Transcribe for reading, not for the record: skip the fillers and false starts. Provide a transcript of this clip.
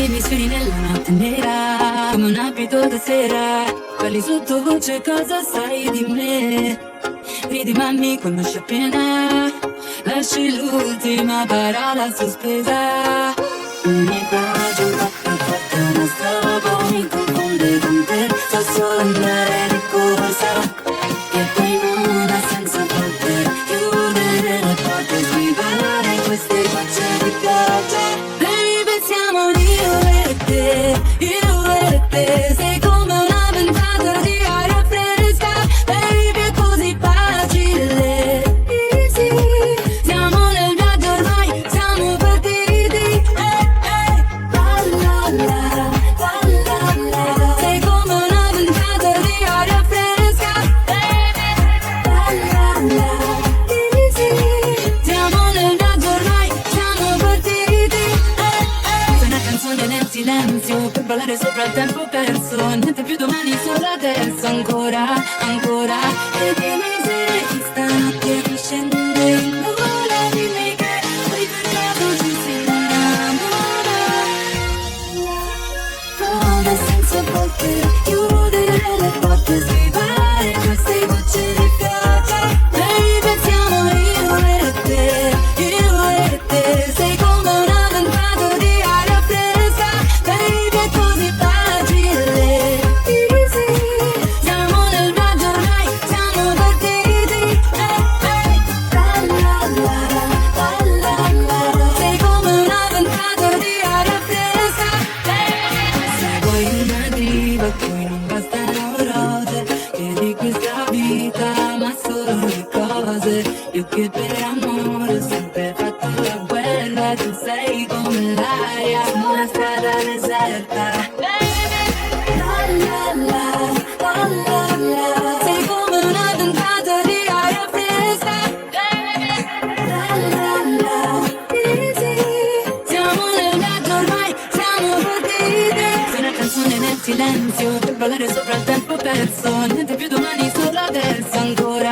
i misferi nella notte nera, come un abito da sera. Parli sottovoce, cosa sai di me? Ridi ma mi conosci appena. Lasci l'ultima parola sospesa. Mi piace un po' più forte, una strobo mi confonde con te. So solo andare di corsa, e poi non ha senso poter chiudere le porte, sbrigare queste facce di pioggia. Baby, siamo io e te, sei come una ventata di aria fresca. Baby, è così facile, easy. Siamo nel viaggio ormai, siamo partiti. La la la, la la la. Sei come una ventata di aria fresca. Baby, la la la, easy. Siamo nel viaggio ormai, siamo partiti. C'è una canzone nel silenzio per ballare sopra il tempo perso. Niente più domani, solo adesso. Ancora, ancora. E dimmi se stanotte mi scende il nulla. Dimmi che poi per caso ci si innamora. Non ha senso poter chiudere le porte, sbrigare queste gocce di pioggia. Baby, siamo io e te, sei come una ventata di aria fresca. Baby, è così facile, easy. Siamo nel viaggio ormai, siamo partiti. La la la, la la la. Sei come una ventata di aria fresca. Se vuoi una diva, poi non bastano rose, che di questa vita ma solo le cose. Io che per amore ho sempre fatto la guerra, tu sei come l'aria su una strada deserta. La la la, la la la. Sei come una ventata di aria fresca. La la la, easy. Siamo nel viaggio ormai, siamo partiti. C'è una canzone nel silenzio per ballare sopra il tempo perso. Niente più domani, solo adesso. Ancora,